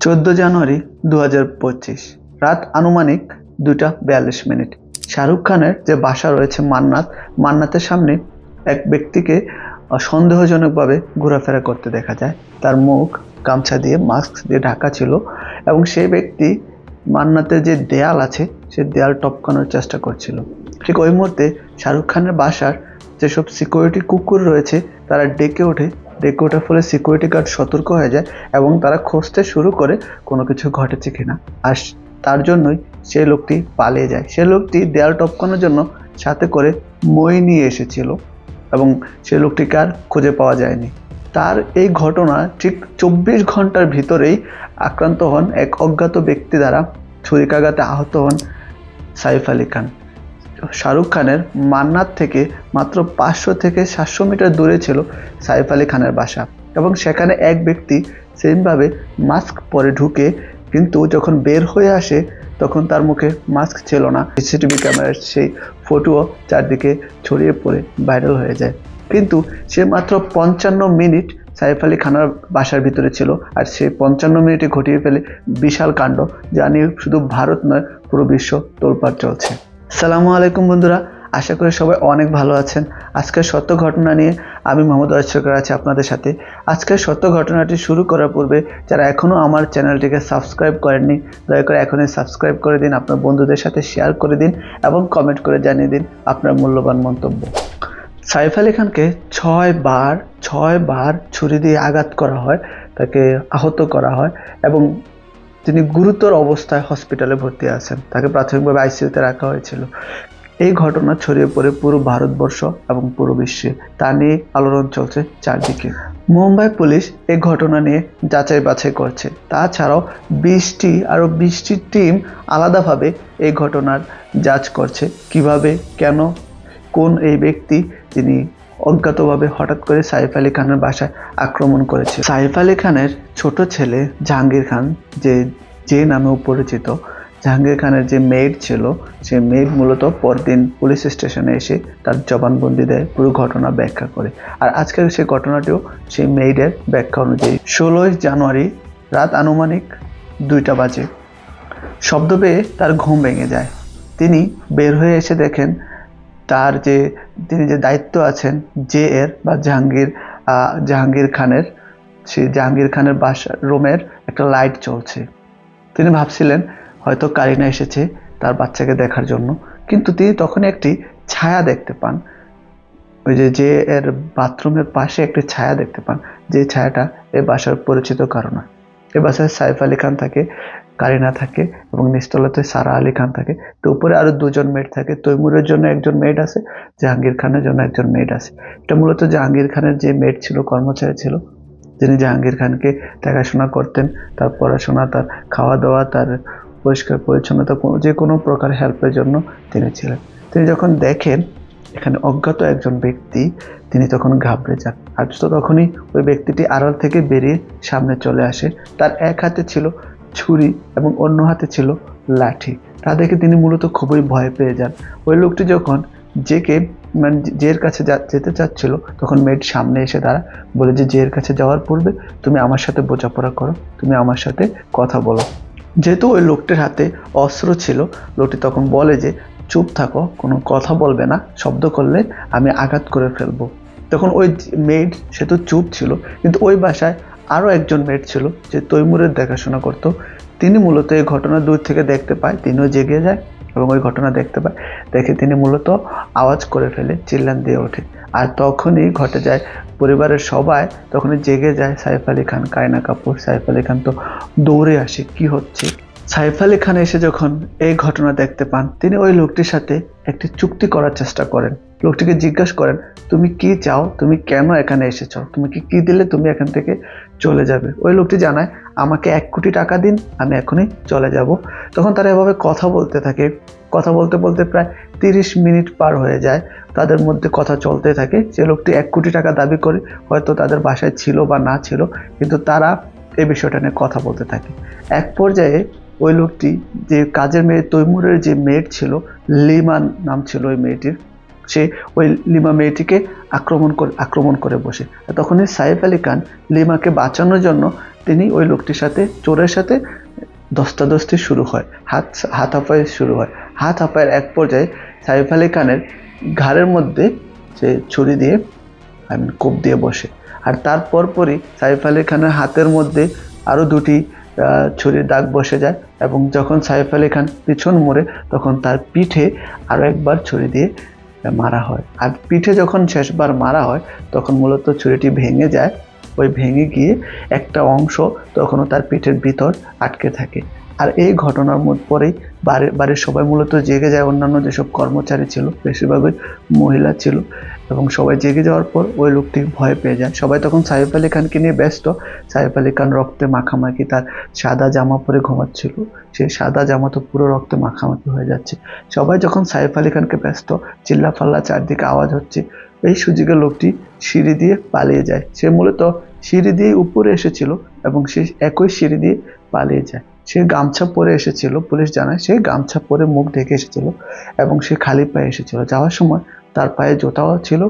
14 জানুয়ারি 2025 রাত আনুমানিক 2:42। শাহরুখ খানের যে বাসা রয়েছে মান্নাতের সামনে এক ব্যক্তিকে সন্দেহজনকভাবে ঘোরাফেরা করতে দেখা যায়। তার মুখ গামছা দিয়ে মাস্ক দিয়ে ঢাকা ছিল এবং সেই ব্যক্তি মান্নাতের যে দেয়াল আছে সে দেয়াল টপকানোর চেষ্টা করছিল। ঠিক ওই মুহূর্তে শাহরুখ খানের বাসার যেসব সিকিউরিটি কুকুর রয়েছে তারা ডেকে ওঠার ফলে সিকিউরিটি গার্ড সতর্ক হয়ে যায় এবং তারা খুঁজতে শুরু করে কোনো কিছু ঘটেছে কিনা। আর তার জন্যই সেই লোকটি পালিয়ে যায়। সেই লোকটি দেয়াল টপকানোর জন্য সাথে করে মই নিয়ে এসেছিল এবং সেই লোকটিকে আর খুঁজে পাওয়া যায়নি। তার এই ঘটনা ঠিক 24 ঘন্টার ভিতরেই আক্রান্ত হন এক অজ্ঞাত ব্যক্তি দ্বারা। ছুরিকাঘাতে আহত হন সাইফ আলী খান। শাহরুখ খানের মান্নাত থেকে মাত্র 500 থেকে 700 মিটার দূরে ছিল সাইফ আলী খানের বাসা এবং সেখানে এক ব্যক্তি সেমভাবে মাস্ক পরে ঢুকে, কিন্তু যখন বের হয়ে আসে তখন তার মুখে মাস্ক ছিল না। সিসিটিভি ক্যামেরার সেই ফটোও চারদিকে ছড়িয়ে পড়ে ভাইরাল হয়ে যায়। কিন্তু সে মাত্র 55 মিনিট সাইফ আলী খানের বাসার ভিতরে ছিল আর সে 55 মিনিটে ঘটিয়ে ফেলে বিশাল কাণ্ড, যা নিয়ে শুধু ভারত নয় পুরো বিশ্ব তোলপাড় চলছে। আসসালামু আলাইকুম বন্ধুরা, আশা করি সবাই অনেক ভালো আছেন। আজকের সত্য ঘটনা নিয়ে আমি মোহাম্মদ আশরাফ আছি আপনাদের সাথে। আজকের সত্য ঘটনাটি শুরু করার পূর্বে যারা এখনও আমার চ্যানেলটিকে সাবস্ক্রাইব করেননি, দয়া করে এখনই সাবস্ক্রাইব করে দিন, আপনার বন্ধুদের সাথে শেয়ার করে দিন এবং কমেন্ট করে জানিয়ে দিন আপনার মূল্যবান মন্তব্য। সাইফ আলী খানকে 6 বার ছুরি দিয়ে আঘাত করা হয়, তাকে আহত করা হয় এবং তিনি গুরুতর অবস্থায় হসপিটালে ভর্তি আছেন। তাকে প্রাথমিকভাবে আইসিইউতে রাখা হয়েছিল। এই ঘটনা ছড়িয়ে পড়ে পুরো ভারতবর্ষ এবং পুরো বিশ্বে, তা নিয়ে আলোড়ন চলছে চারদিকে। মুম্বাই পুলিশ এই ঘটনা নিয়ে যাচাই বাছাই করছে। তাছাড়াও 20টি টিম আলাদাভাবে এই ঘটনার যাচ করছে, কিভাবে, কেন, কোন এই ব্যক্তি যিনি অজ্ঞাতভাবে হঠাৎ করে সাইফ আলী খানের বাসায় আক্রমণ করেছে। সাইফ আলী খানের ছোট ছেলে জাহাঙ্গীর খান, যে নামেও পরিচিত, জাহাঙ্গীর খানের যে মেইড ছিল, সে মেইড মূলত পরদিন পুলিশ স্টেশনে এসে তার জবানবন্দি দেয়, পুরো ঘটনা ব্যাখ্যা করে। আর আজকের সেই ঘটনাটিও সেই মেইডের ব্যাখ্যা অনুযায়ী। 16 জানুয়ারি রাত আনুমানিক 2টা বাজে শব্দ পেয়ে তার ঘুম ভেঙে যায়। তিনি বের হয়ে এসে দেখেন তিনি যে দায়িত্ব আছেন এর বা জাহাঙ্গীর খানের, সেই জাহাঙ্গীর খানের বাসার রুমের একটা লাইট চলছে। তিনি ভাবছিলেন হয়তো কারিনা এসেছে তার বাচ্চাকে দেখার জন্য, কিন্তু তিনি তখন একটি ছায়া দেখতে পান। ওই যে এর বাথরুমের পাশে একটি ছায়া দেখতে পান, যে ছায়াটা এই বাসার পরিচিত কারণ। এই বাসায় সাইফ আলী খান থাকে, কারিনা থাকে এবং নিচতলাতে সারা আলী খান থাকে। তো উপরে আরো 2জন মেড থাকে। তৈমুরের জন্য একজন মেড আছে, জাহাঙ্গীর খানের জন্য একজন মেড আছে। এটা মূলত জাহাঙ্গীর খানের যে মেড ছিল, কর্মচারী ছিল, যিনি জাহাঙ্গীর খানকে দেখাশোনা করতেন, তার পড়াশোনা, তার খাওয়া দাওয়া, তার পরিষ্কার পরিচ্ছন্নতা, যে কোনো প্রকার হেল্পের জন্য তিনি ছিলেন। তিনি যখন দেখেন এখানে অজ্ঞাত একজন ব্যক্তি, তিনি তখন ঘাবড়ে যান। আর তখনই ওই ব্যক্তিটি আড়াল থেকে বেরিয়ে সামনে চলে আসে। তার এক হাতে ছিল ছুরি এবং অন্য হাতে ছিল লাঠি। তা দেখে তিনি মূলত খুবই ভয় পেয়ে যান। ওই লোকটি যখন জের কাছে যেতে চাচ্ছিল, তখন মেড সামনে এসে বলে যে জের কাছে যাওয়ার পূর্বে তুমি আমার সাথে বোঝাপড়া করো, তুমি আমার সাথে কথা বলো। যেহেতু ওই লোকটির হাতে অস্ত্র ছিল, লোকটি তখন বলে যে চুপ থাকো, কোনো কথা বলবে না, শব্দ করলে আমি আঘাত করে ফেলবো। তখন ওই মেড, সে তো চুপ ছিল, কিন্তু ওই বাসায় আরও একজন মেড ছিল যে তৈমুরের দেখাশোনা করতো। তিনি মূলত এই ঘটনা দূর থেকে দেখতে পায়, তিনিও জেগে যায় এবং ওই ঘটনা দেখতে পায়। দেখে তিনি মূলত আওয়াজ করে ফেলে, চিল্লান দিয়ে ওঠে। আর তখনই ঘটে যায়, পরিবারের সবাই তখনই জেগে যায়। সাইফ আলী খান, কারিনা কাপুর, সাইফ আলী খান তো দৌড়ে আসে, কি হচ্ছে। সাইফ আলী খান এসে যখন এই ঘটনা দেখতে পান, তিনি ওই লোকটির সাথে একটি চুক্তি করার চেষ্টা করেন। লোকটিকে জিজ্ঞাসা করেন, তুমি কি চাও, তুমি কেন এখানে এসেছো, তুমি কি দিলে তুমি এখান থেকে চলে যাবে। ওই লোকটি জানায়, আমাকে 1 কোটি টাকা দিন, আমি এখনই চলে যাব। তখন তারা এভাবে কথা বলতে থাকে। কথা বলতে বলতে প্রায় 30 মিনিট পার হয়ে যায়। তাদের মধ্যে কথা চলতে থাকে। যে লোকটি 1 কোটি টাকা দাবি করে, হয়তো তাদের বাসায় ছিল বা না ছিল, কিন্তু তারা এই বিষয়টা নিয়ে কথা বলতে থাকে। এক পর্যায়ে ওই লোকটি, যে কাজের মেয়ে তৈমুরের যে মেয়েট ছিল, লিমান নাম ছিল ওই মেয়েটির, সে ওই লিমা মেয়েটিকে আক্রমণ করে বসে। তখনই সাইফ আলী খান লিমাকে বাঁচানোর জন্য তিনি ওই লোকটির সাথে, চোরের সাথে ধস্তাধস্তি শুরু হয়, হাতাপাই শুরু হয়। হাতাপায়ের এক পর্যায়ে সাইফ আলী খানের ঘাড়ের মধ্যে সে ছুরি দিয়ে কোপ দিয়ে বসে। আর তার পরপরই সাইফ আলী খানের হাতের মধ্যে আরও দুটি ছুরির দাগ বসে যায়, এবং যখন সাইফ আলী খান পিছন মোড়ে তখন তার পিঠে আরও একবার ছুরি দিয়ে মারা হয়। আর পিঠে যখন শেষবার মারা হয় তখন মূলত ছুরিটি ভেঙে যায়। ওই ভেঙে গিয়ে একটা অংশ তখনও তার পিঠের ভিতর আটকে থাকে। আর এই ঘটনার পরেই বাড়ির সবাই মূলত জেগে যায়। অন্যান্য যেসব কর্মচারী ছিল বেশিরভাগই মহিলা ছিল, এবং সবাই জেগে যাওয়ার পর ওই লোকটি ভয় পেয়ে যায়। সবাই তখন সাইফ আলী খানকে নিয়ে ব্যস্ত। সাইফ আলী খান রক্তে মাখামাখি, তার সাদা জামা পরে ঘুমাচ্ছিল, সেই সাদা জামা তো পুরো রক্তে মাখামাখি হয়ে যাচ্ছে। সবাই যখন সাইফ আলী খানকে ব্যস্ত, চিল্লাফাল্লা, চারদিকে আওয়াজ হচ্ছে, এই সুযোগে লোকটি সিঁড়ি দিয়ে পালিয়ে যায়। সে মূলত সিঁড়ি দিয়ে উপরে এসেছিল এবং সে একই সিঁড়ি দিয়ে পালিয়ে যায়। সে গামছা পরে এসেছিল, পুলিশ জানায় সে গামছা পরে মুখ ঢেকে এসেছিল এবং সে খালি পায়ে এসেছিল। যাওয়ার সময় তার পায়ে জুতাও ছিল,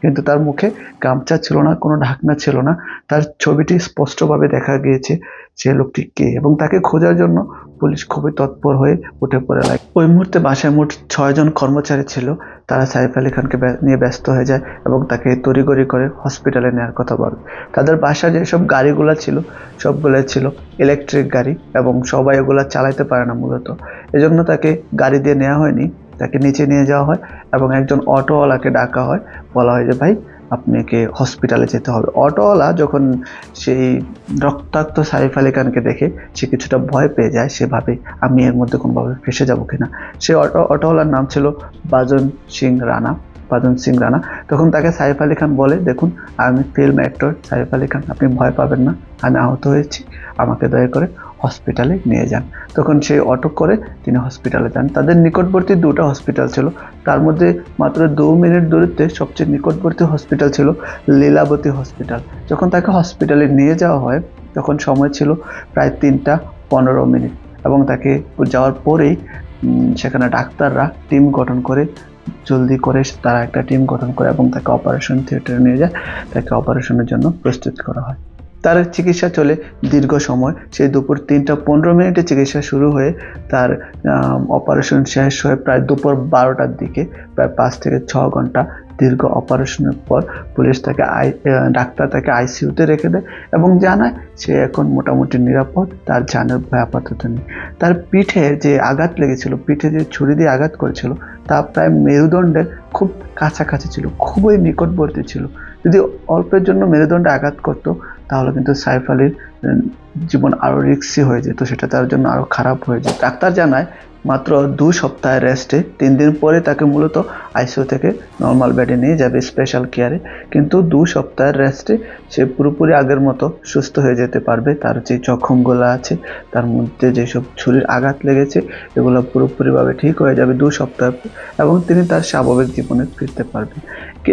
কিন্তু তার মুখে গামছা ছিল না, কোনো ঢাকনা ছিল না। তার ছবিটি স্পষ্টভাবে দেখা গিয়েছে সে লোকটি কে, এবং তাকে খোঁজার জন্য পুলিশ খুবই তৎপর হয়ে উঠে পড়ে লাগে। ওই মুহূর্তে বাসায় মোট 6 জন কর্মচারী ছিল। তারা সাইফ আলী খানকে নিয়ে ব্যস্ত হয়ে যায় এবং তাকে তড়িঘড়ি করে হসপিটালে নেওয়ার কথা বলে। তাদের বাসায় যেসব গাড়িগুলো ছিল সবগুলো ছিল ইলেকট্রিক গাড়ি, এবং সবাই এগুলা চালাইতে পারে না মূলত, এজন্য তাকে গাড়ি দিয়ে নেওয়া হয়নি, তাকে নিচে নিয়ে যাওয়া হয় এবং একজন অটোওয়ালাকে ডাকা হয়। বলা হয় যে ভাই আপনাকে হসপিটালে যেতে হবে। অটোওয়ালা যখন সেই রক্তাক্ত সাইফ আলী খানকে দেখে সে কিছুটা ভয় পেয়ে যায়। সে ভাবে আমি এর মধ্যে কোনোভাবে ফেসে যাবো কিনা। সে অটোওয়ালার নাম ছিল বাজন সিং রানা। তখন তাকে সাইফ আলী খান বলে, দেখুন আমি ফিল্ম অ্যাক্টর সাইফ আলী খান, আপনি ভয় পাবেন না, আমি আহত হয়েছি, আমাকে দয়া করে হসপিটালে নিয়ে যান। তখন সেই অটো করে তিনি হসপিটালে যান। তাদের নিকটবর্তী 2টা হসপিটাল ছিল, তার মধ্যে মাত্র 2 মিনিট দূরত্বে সবচেয়ে নিকটবর্তী হসপিটাল ছিল লীলাবতী হসপিটাল। যখন তাকে হসপিটালে নিয়ে যাওয়া হয় তখন সময় ছিল প্রায় 3টা 15 মিনিট, এবং তাকে যাওয়ার পরেই সেখানে ডাক্তাররা টিম গঠন করে, জলদি করে তারা একটা টিম গঠন করে এবং তাকে অপারেশন থিয়েটারে নিয়ে যায়। তাকে অপারেশনের জন্য প্রস্তুত করা হয়। তার চিকিৎসা চলে দীর্ঘ সময়। সেই দুপুর 3টা 15 মিনিটে চিকিৎসা শুরু হয়ে তার অপারেশন শেষ হয়ে প্রায় দুপুর 12টার দিকে, প্রায় 5 থেকে 6 ঘন্টা দীর্ঘ অপারেশনের পর পুলিশ তাকে ডাক্তার তাকে আইসিইউতে রেখে দেয় এবং জানায় সে এখন মোটামুটি নিরাপদ, তার জানের ভয় আপাতত নেই। তার পিঠে যে আঘাত লেগেছিল, পিঠে যে ছুরি দিয়ে আঘাত করেছিল, তা প্রায় মেরুদণ্ডের খুব কাছাকাছি ছিল, খুবই নিকটবর্তী ছিল। যদি অল্পের জন্য মেরুদণ্ডে আঘাত করতো তাহলে কিন্তু সাইফ আলীর জীবন আরও রিস্কি হয়ে যেত, সেটা তার জন্য আরও খারাপ হয়ে যেত। ডাক্তার জানায় মাত্র 2 সপ্তাহের রেস্টে, 3 দিন পরে তাকে মূলত আইসিইউ থেকে নর্মাল বেডে নিয়ে যাবে স্পেশাল কেয়ারে, কিন্তু 2 সপ্তাহের রেস্টে সে পুরোপুরি আগের মতো সুস্থ হয়ে যেতে পারবে। তার যে জখমগুলো আছে, তার মধ্যে যেসব ছুরির আঘাত লেগেছে, এগুলো পুরোপুরিভাবে ঠিক হয়ে যাবে 2 সপ্তাহ, এবং তিনি তার স্বাভাবিক জীবনে ফিরতে পারবেন।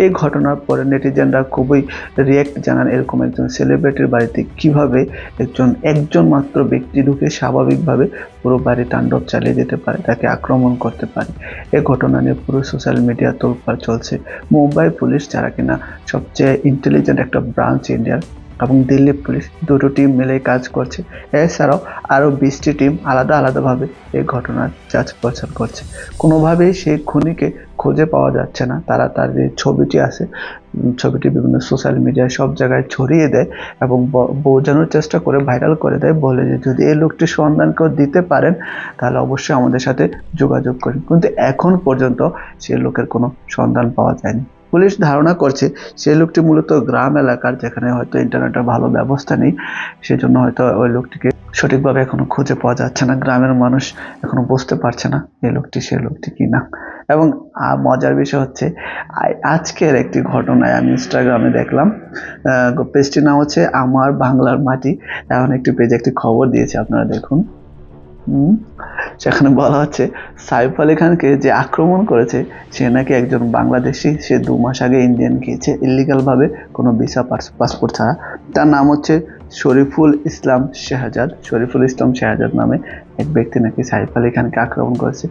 এই ঘটনার পরে নেটিজেনরা খুবই রিয়্যাক্ট জানান, এরকম একজন সেলিব্রিটির বাড়িতে কিভাবে একজন মাত্র ব্যক্তি ঢুকে স্বাভাবিকভাবে পুরো বাড়ি তাণ্ডব চালিয়ে যেতে পারে, তাকে আক্রমণ করতে পারে। এই ঘটনা নিয়ে পুরো সোশ্যাল মিডিয়া তোলপাড় চলছে। মুম্বাই পুলিশ, যারা কিনা সবচেয়ে ইন্টেলিজেন্ট একটা ব্রাঞ্চ ইন্ডিয়ার, এবং দিল্লি পুলিশ, 2টো টিম মিলে কাজ করছে। এছাড়াও আরও 20টি টিম আলাদাভাবে এই ঘটনার যাচ বাছাই করছে। কোনোভাবেই সেই খুনিকে খুঁজে পাওয়া যাচ্ছে না। তারা তার যে ছবিটি আছে, ছবিটি বিভিন্ন সোশ্যাল মিডিয়ায় সব জায়গায় ছড়িয়ে দেয় এবং বোঝানোর চেষ্টা করে, ভাইরাল করে দেয়, বলে যে যদি এই লোকটির সন্ধান কেউ দিতে পারেন তাহলে অবশ্যই আমাদের সাথে যোগাযোগ করেন। কিন্তু এখন পর্যন্ত সেই লোকের কোনো সন্ধান পাওয়া যায়নি। পুলিশ ধারণা করছে সেই লোকটি মূলত গ্রাম এলাকার, যেখানে হয়তো ইন্টারনেটের ভালো ব্যবস্থা নেই, সেজন্য হয়তো ওই লোকটিকে সঠিকভাবে এখনো খুঁজে পাওয়া যাচ্ছে না। গ্রামের মানুষ এখনো বুঝতে পারছে না এই লোকটি সেই লোকটি কিনা। এবং মজার বিষয় হচ্ছে আজকের একটি ঘটনায় আমি ইনস্টাগ্রামে দেখলাম, পেজটির নাম হচ্ছে আমার বাংলার মাটি। এখন একটি পেজে একটি খবর দিয়েছে, আপনারা দেখুন। সেখানে বলা হচ্ছে সাইফ আলী খানকে যে আক্রমণ করেছে সে নাকি একজন বাংলাদেশি। সে 2 মাস আগে ইন্ডিয়ান গিয়েছে ইলিগাল ভাবে, কোনো ভিসা পাসপোর্ট ছাড়া। তার নাম হচ্ছে শরীফুল ইসলাম শেহজাদ নামে এক ব্যক্তি নাকি সাইফ আলী খানকে আক্রমণ করেছে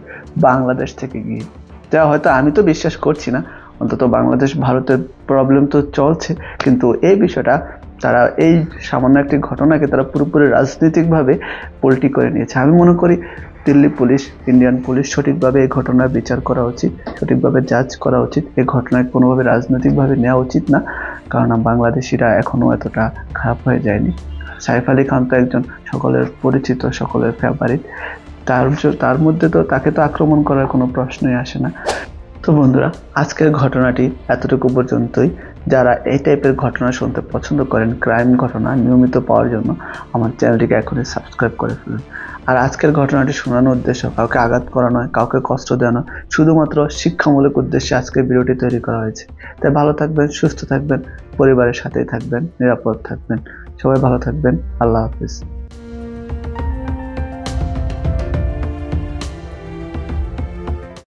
বাংলাদেশ থেকে গিয়ে। যা হয়তো আমি তো বিশ্বাস করছি না, অন্তত বাংলাদেশ ভারতের প্রবলেম তো চলছে, কিন্তু এই বিষয়টা তারা এই সামান্য একটি ঘটনাকে তারা পুরোপুরি রাজনৈতিকভাবে পল্টি করে নিয়েছে। আমি মনে করি দিল্লি পুলিশ, ইন্ডিয়ান পুলিশ সঠিকভাবে এই ঘটনার বিচার করা উচিত, সঠিকভাবে জাজ করা উচিত। এই ঘটনায় কোনোভাবে রাজনৈতিকভাবে নেওয়া উচিত না, কারণ বাংলাদেশিরা এখনও এতটা খারাপ হয়ে যায়নি। সাইফ আলী খান তো একজন সকলের পরিচিত, সকলের ফেভারিট। তার মধ্যে তো তাকে তো আক্রমণ করার কোনো প্রশ্নই আসে না। তো বন্ধুরা, আজকের ঘটনাটি এতটুকু পর্যন্তই। যারা এই টাইপের ঘটনা শুনতে পছন্দ করেন, ক্রাইম ঘটনা নিয়মিত পাওয়ার জন্য আমার চ্যানেলটিকে এখনই সাবস্ক্রাইব করে ফেলুন। আর আজকের ঘটনাটি শোনানোর উদ্দেশ্য কাউকে আঘাত করা নয়, কাউকে কষ্ট দেওয়া নয়, শুধুমাত্র শিক্ষামূলক উদ্দেশ্যে আজকের ভিডিওটি তৈরি করা হয়েছে। তাই ভালো থাকবেন, সুস্থ থাকবেন, পরিবারের সাথেই থাকবেন, নিরাপদ থাকবেন। সবাই ভালো থাকবেন। আল্লাহ হাফিজ।